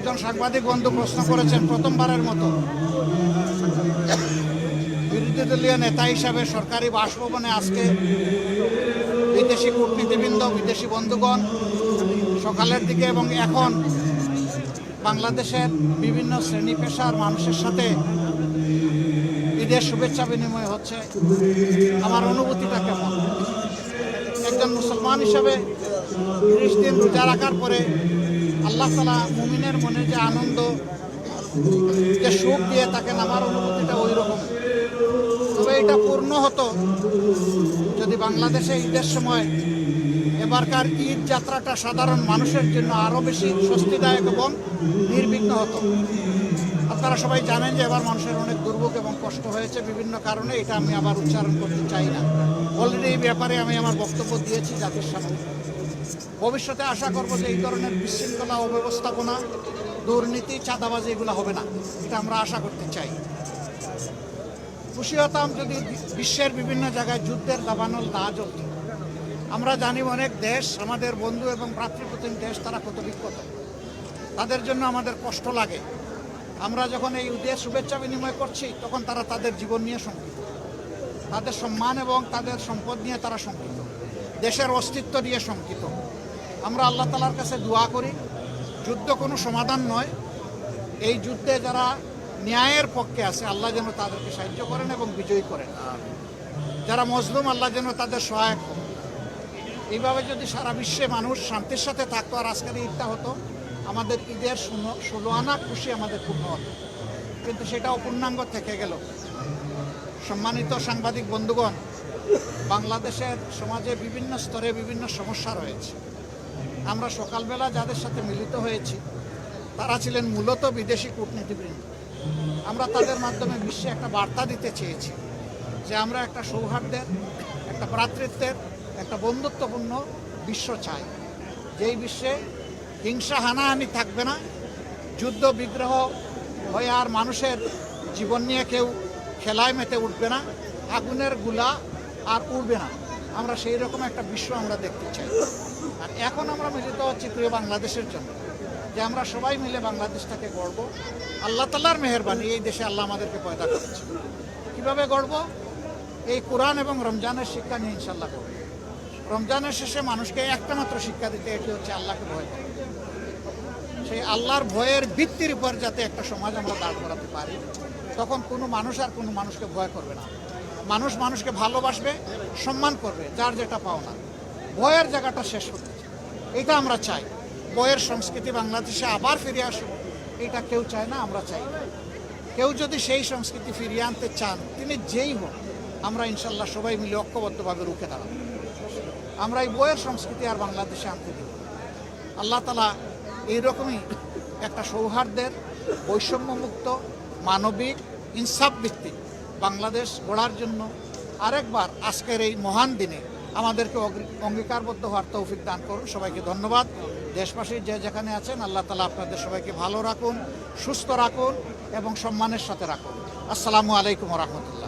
একজন সাংবাদিক বন্ধু প্রশ্ন করেছেন, প্রথমবারের মতো বিরোধী দলীয় নেতা হিসাবে সরকারি বাসভবনে আজকে বিদেশি কূটনীতিবৃন্দ, বিদেশি বন্ধুগণ সকালের দিকে এবং এখন বাংলাদেশের বিভিন্ন শ্রেণী পেশার মানুষের সাথে ঈদের শুভেচ্ছা বিনিময় হচ্ছে। আমার অনুভূতিটা কেমন? একজন মুসলমান হিসাবে 30 দিন রোজা রাখার পরে আল্লাহ তাআলা মুমিনের মনে যে আনন্দ, যে সুখ দিয়ে থাকেন, আমার অনুভূতিটা ওই রকম। তবে এটা পূর্ণ হতো যদি বাংলাদেশে ঈদের সময় এবারকার ঈদ যাত্রাটা সাধারণ মানুষের জন্য আরও বেশি স্বস্তিদায়ক এবং নির্বিঘ্ন হতো। আপনারা সবাই জানেন যে এবার মানুষের অনেক দুর্ভোগ এবং কষ্ট হয়েছে বিভিন্ন কারণে, এটা আমি আবার উচ্চারণ করতে চাই না। অলরেডি এই ব্যাপারে আমি আমার বক্তব্য দিয়েছি জাতির সামনে। ভবিষ্যতে আশা করব যে এই ধরনের বিশৃঙ্খলা, অব্যবস্থাপনা, দুর্নীতি, চাঁদাবাজি এগুলো হবে না, এটা আমরা আশা করতে চাই। খুশি হতাম যদি বিশ্বের বিভিন্ন জায়গায় যুদ্ধের দাবানল না জ্বলত। আমরা জানি অনেক দেশ, আমাদের বন্ধু এবং ভ্রাতৃপ্রতিম দেশ, তারা কত বিক্ষত, তাদের জন্য আমাদের কষ্ট লাগে। আমরা যখন এই ঈদের শুভেচ্ছা বিনিময় করছি তখন তারা তাদের জীবন নিয়ে শঙ্কিত, তাদের সম্মান এবং তাদের সম্পদ নিয়ে তারা শঙ্কিত, দেশের অস্তিত্ব নিয়ে শঙ্কিত। আমরা আল্লাহ তাআলার কাছে দোয়া করি, যুদ্ধ কোনো সমাধান নয়, এই যুদ্ধে যারা ন্যায়ের পক্ষে আছে আল্লাহ যেন তাদেরকে সাহায্য করেন এবং বিজয়ী করেন। যারা মজলুম আল্লাহ যেন তাদের সহায়ক হন। এইভাবে যদি সারা বিশ্বে মানুষ শান্তির সাথে থাকতো আর আজকের ঈদটা হতো, আমাদের ঈদের 16 আনা খুশি আমাদের পূর্ণ হতো, কিন্তু সেটা অপূর্ণাঙ্গ থেকে গেল। সম্মানিত সাংবাদিক বন্ধুগণ, বাংলাদেশের সমাজে বিভিন্ন স্তরে বিভিন্ন সমস্যা রয়েছে। আমরা সকালবেলা যাদের সাথে মিলিত হয়েছি তারা ছিলেন মূলত বিদেশি কূটনীতিবৃন্দ। আমরা তাদের মাধ্যমে বিশ্বে একটা বার্তা দিতে চেয়েছি যে আমরা একটা সৌহার্দ্যের, একটা ভ্রাতৃত্বের, একটা বন্ধুত্বপূর্ণ বিশ্ব চাই, যেই বিশ্বে হিংসা হানাহানি থাকবে না, যুদ্ধ বিগ্রহ হয়ে আর মানুষের জীবন নিয়ে কেউ খেলায় মেতে উঠবে না, আগুনের গুলা আর উড়বে না। আমরা সেই রকম একটা বিশ্ব আমরা দেখতে চাই। আর এখন আমরা মিলিত হচ্ছি প্রিয় বাংলাদেশের জন্য, যে আমরা সবাই মিলে বাংলাদেশটাকে গড়ব। আল্লাহ তাআলার মেহেরবানি, এই দেশে আল্লাহ আমাদেরকে পয়দা করেছে। কীভাবে গড়ব? এই কোরআন এবং রমজানের শিক্ষা নিয়ে ইনশাল্লাহ করব। রমজানের শেষে মানুষকে একটা মাত্র শিক্ষা দিতে, এটি হচ্ছে আল্লাহকে ভয় করা। সেই আল্লাহর ভয়ের ভিত্তির উপর যাতে একটা সমাজ আমরা দাঁড় করাতে পারি, তখন কোনো মানুষ আর কোনো মানুষকে ভয় করবে না। মানুষ মানুষকে ভালোবাসবে, সম্মান করবে, যার যেটা পাওনা। ভয়ের জায়গাটা শেষ হতে চায়, এটা আমরা চাই। ভয়ের সংস্কৃতি বাংলাদেশে আবার ফিরে আসুক, এটা কেউ চায় না, আমরা চাই। কেউ যদি সেই সংস্কৃতি ফিরিয়ে আনতে চান, তিনি যেই হোক, আমরা ইনশাল্লাহ সবাই মিলে ঐক্যবদ্ধভাবে রুখে দাঁড়াবো। আমরা এই বইয়ের সংস্কৃতি আর বাংলাদেশে আনতে দিব। আল্লাহ তাআলা এইরকমই একটা সৌহার্দ্যের, বৈষম্যমুক্ত, মানবিক, ইনসাফ ভিত্তিক বাংলাদেশ গড়ার জন্য আরেকবার আজকের এই মহান দিনে আমাদেরকে অঙ্গীকারবদ্ধ হওয়ার তৌফিক দান করুন। সবাইকে ধন্যবাদ। দেশবাসী যে যেখানে আছেন, আল্লাহ তাআলা আপনাদের সবাইকে ভালো রাখুন, সুস্থ রাখুন এবং সম্মানের সাথে রাখুন। আসসালামু আলাইকুম ওয়া রাহমাতুল্লাহ।